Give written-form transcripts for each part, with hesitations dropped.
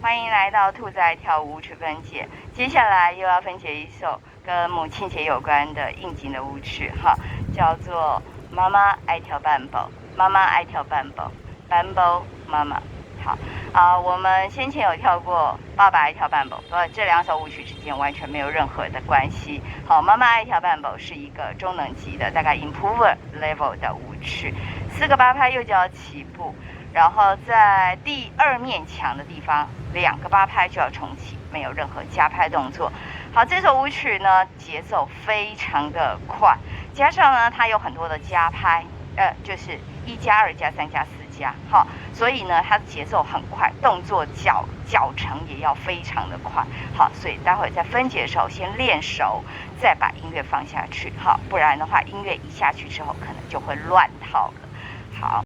欢迎来到兔仔跳舞曲分解。接下来又要分解一首跟母亲节有关的应景的舞曲哈，叫做《妈妈爱跳斑驳》。妈妈爱跳斑驳，斑驳妈妈。好我们先前有跳过《爸爸爱跳斑驳》，这两首舞曲之间完全没有任何的关系。好，妈妈爱跳斑驳是一个中等级的，大概 improver level 的舞曲，4个8拍右脚起步。然后在第2面墙的地方，2个8拍就要重启，没有任何加拍动作。好，这首舞曲呢节奏非常的快，加上呢它有很多的加拍，就是1加2加3加4加，好，所以呢它的节奏很快，动作脚程也要非常的快。好，所以待会在分解的时候先练熟，再把音乐放下去，好，不然的话音乐一下去之后可能就会乱套了。好。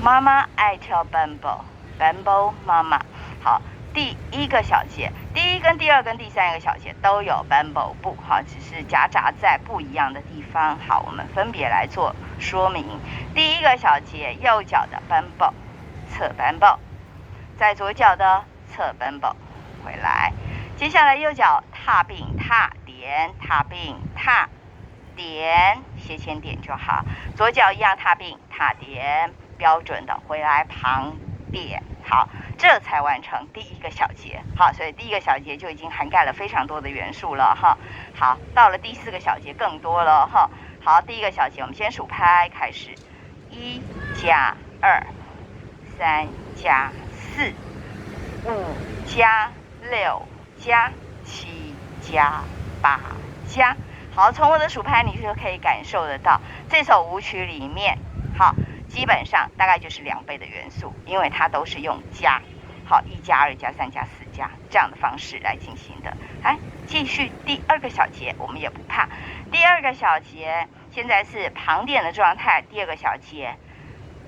妈妈爱跳斑驳，斑驳妈妈。好，第1个小节，第1跟第2跟第3个小节都有斑驳步，好，只是夹杂在不一样的地方。好，我们分别来做说明。第1个小节，右脚的斑驳，侧斑驳，在左脚的侧斑驳，回来。接下来右脚踏并踏点，踏并踏点，斜前点就好。左脚一样踏并踏点。标准的回来旁点，好，这才完成第1个小节。好，所以第1个小节就已经涵盖了非常多的元素了哈。好，到了第4个小节更多了哈。好，第1个小节我们先数拍开始，1加2 3加4 5加6加7加8加。好，从我的数拍你就可以感受得到这首舞曲里面，好。基本上大概就是2倍的元素，因为它都是用加，好，1加2加3加4加这样的方式来进行的。来，继续第2个小节，我们也不怕。第2个小节现在是旁点的状态，第2个小节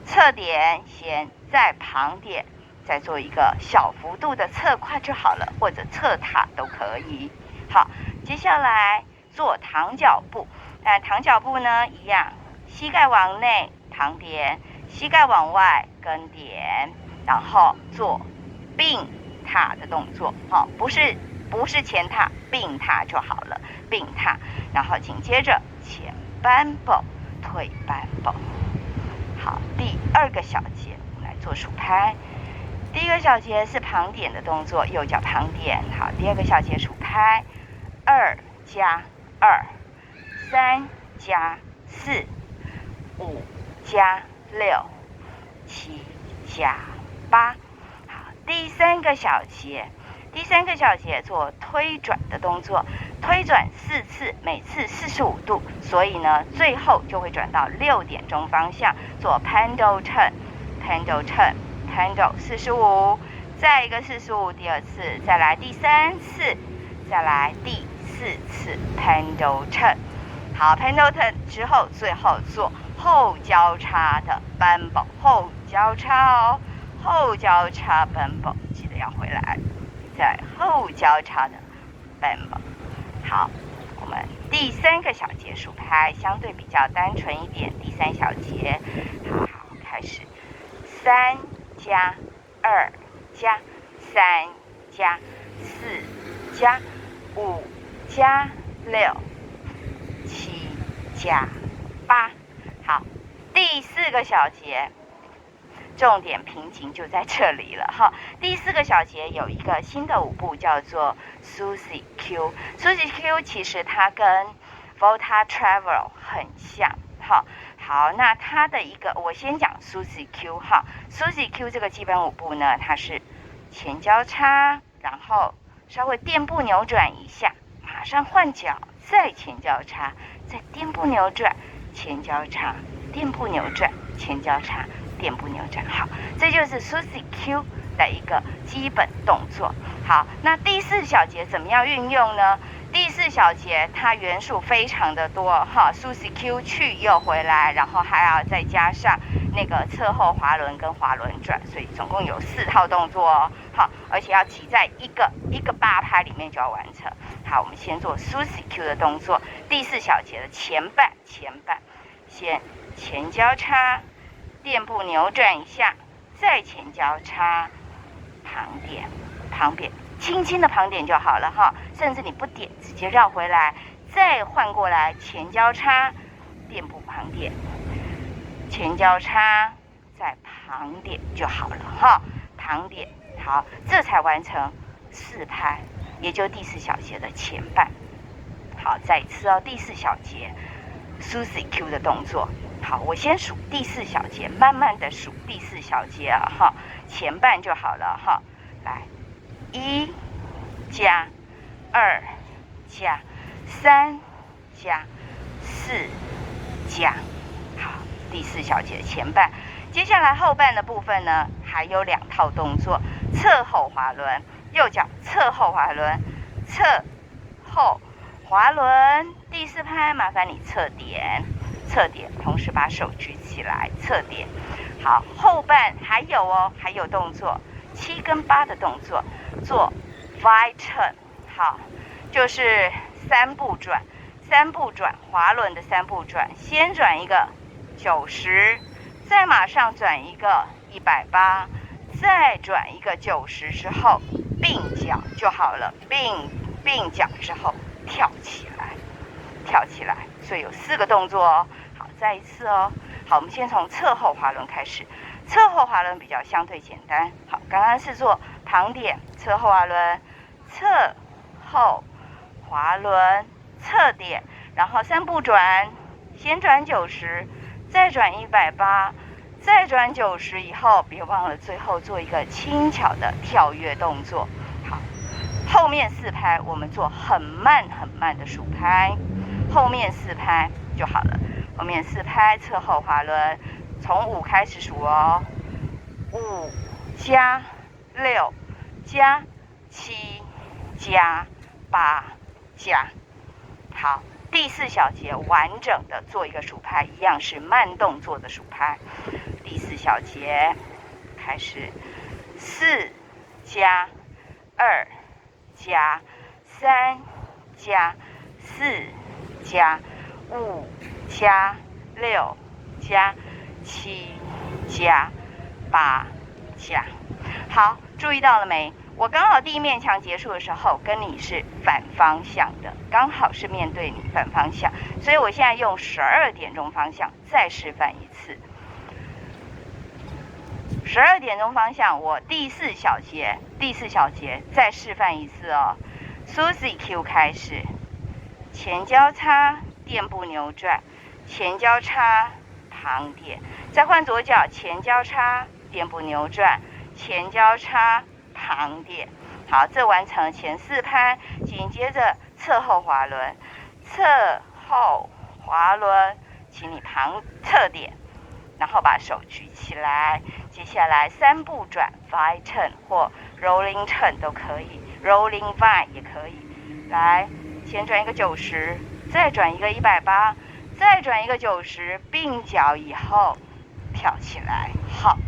侧点先，再旁点，再做一个小幅度的侧跨就好了，或者侧踏都可以。好，接下来做躺脚步，那躺脚步呢一样，膝盖往内。旁点，膝盖往外跟点，然后做并踏的动作，好，不是前踏，并踏就好了，并踏，然后紧接着前斑驳，退斑驳。好，第2个小节我们来做数拍。第1个小节是旁点的动作，右脚旁点。好，第2个小节数拍，2加2 3加4 5加6 7加8。好，第3个小节，第3个小节做推转的动作，推转4次，每次45度，所以呢最后就会转到6点钟方向，做 pendle turn pendle turn pendle 45，再一个45，第2次，再来第3次，再来第4次 pendle turn。好， pendle turn 之后最后做后交叉的斑驳，后交叉哦，后交叉斑驳，记得要回来，在后交叉的斑驳。好，我们第3个小节数拍相对比较单纯一点，第3小节，好，开始，3加2加3加4加5加6 7加8。好，第4个小节重点瓶颈就在这里了哈。第4个小节有一个新的舞步叫做 Suzy Q。Suzy Q 其实它跟 Volta Travel 很像哈。好，那它的一个我先讲 Suzy Q 哈。Suzy Q 这个基本舞步呢，它是前交叉，然后稍微垫步扭转一下，马上换脚，再前交叉，再垫步扭转。前交叉，垫步扭转，前交叉，垫步扭转。好，这就是 Suzy Q 的一个基本动作。好，那第4小节怎么样运用呢？第4小节它元素非常的多哈 ，Suzy Q 去又回来，然后还要再加上那个侧后滑轮跟滑轮转，所以总共有4套动作哦。好，而且要挤在一个8拍里面就要完成。好，我们先做 Suzy Q 的动作。第4小节的前半，先前交叉，垫步扭转一下，再前交叉，旁点，旁点，轻轻的旁点就好了哈，甚至你不点，直接绕回来，再换过来，前交叉，垫步旁点，前交叉，再旁点就好了哈，旁点，好，这才完成4拍，也就第4小节的前半。好，再一次哦，第4小节 Susie Q 的动作。好，我先数第4小节，慢慢的数第4小节啊哈，前半就好了哈。来，1加2加3加4加，好，第4小节前半。接下来后半的部分呢，还有2套动作：侧后滑轮，右脚侧后滑轮，侧后滑轮。第4拍，麻烦你侧点。侧点，同时把手举起来，侧点。好，后半还有哦，还有动作，7跟8的动作，做 V turn。好，就是3步转，3步转，滑轮的3步转，先转一个90，再马上转一个180，再转一个90之后，并脚就好了，并脚之后跳起来，跳起来。所以有4个动作哦。好，再一次哦。好，我们先从侧后滑轮开始。侧后滑轮比较相对简单。好，刚刚是做旁点，侧后滑轮，侧后滑轮，侧点，然后3步转，先转90，再转180，再转90以后，别忘了最后做一个轻巧的跳跃动作。好，后面4拍我们做很慢很慢的数拍。后面4拍就好了，后面4拍侧后滑轮，从5开始数哦，5加6加7加8加，好，第4小节完整的做一个数拍，一样是慢动作的数拍。第4小节开始，4加2加3加4加5加6加7加8加，好，注意到了没？我刚好第一面墙结束的时候跟你是反方向的，刚好是面对你反方向，所以我现在用12点钟方向再示范一次。12点钟方向，我第4小节再示范一次哦。Susie Q 开始。前交叉，垫步扭转，前交叉，旁点，再换左脚，前交叉，垫步扭转，前交叉，旁点。好，这完成前4拍，紧接着侧后滑轮，侧后滑轮，请你侧点，然后把手举起来。接下来3步转 V turn 或 Rolling turn 都可以 ，Rolling V 也可以。来。先转一个90，再转一个180，再转一个90，并脚以后跳起来 ，hop，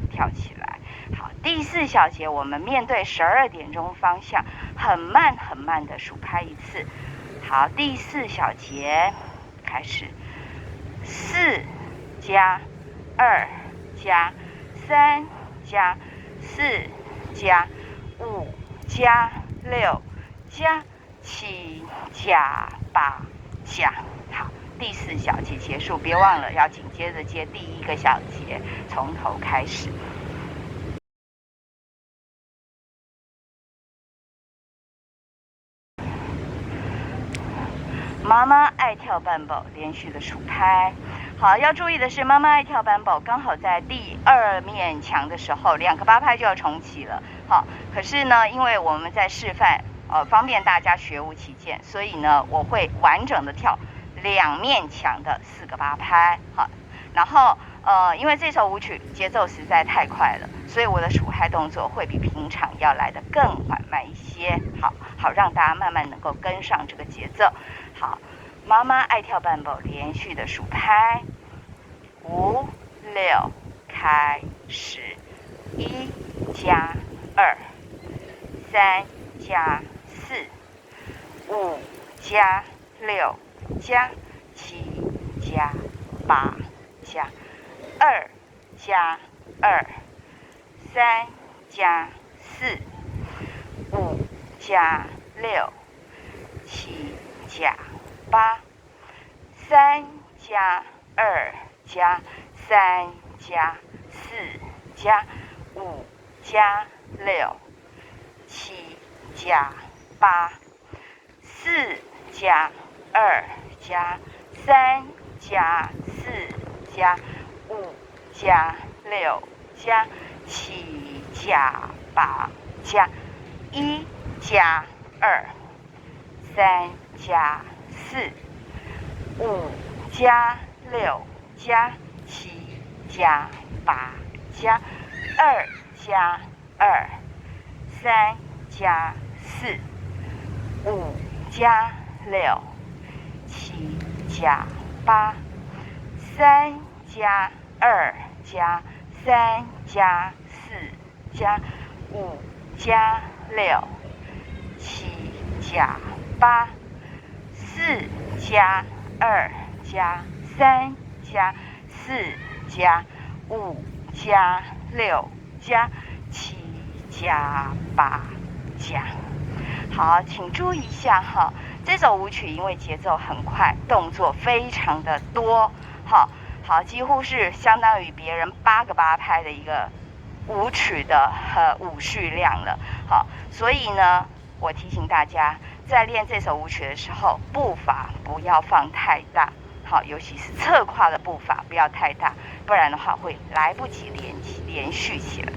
跳起来。好，第4小节我们面对12点钟方向，很慢很慢的数拍一次。好，第4小节开始，4加2加3加4加5加6加7加8加，好，第4小节结束，别忘了要紧接着接第1个小节，从头开始。妈妈爱跳班宝，连续的数拍。好，要注意的是，妈妈爱跳班宝刚好在第2面墙的时候，2个8拍就要重启了。好，可是呢，因为我们在示范。方便大家学无其见，所以呢，我会完整的跳2面墙的4个8拍，好，然后因为这首舞曲节奏实在太快了，所以我的数拍动作会比平常要来得更缓慢一些，好让大家慢慢能够跟上这个节奏。好，妈妈爱跳班宝，连续的数拍，5、6，开始，1加2，3加4，5加6加7加8加2加2，3加4，5加6，7加8，3加2加3加4加5加6，7加8，4加2加3加4加5加6加7加8加1加2，3加4，5加6加7加8加2加2，3加4，5加6，7加8，3加2加3加4加5加6，7加8，4加2加3加4加5加6加7加8加。好，请注意一下哈，这首舞曲因为节奏很快，动作非常的多，好，几乎是相当于别人8个8拍的一个舞曲的舞序量了。好，所以呢，我提醒大家，在练这首舞曲的时候，步伐不要放太大，好，尤其是侧胯的步伐不要太大，不然的话会来不及连续起来。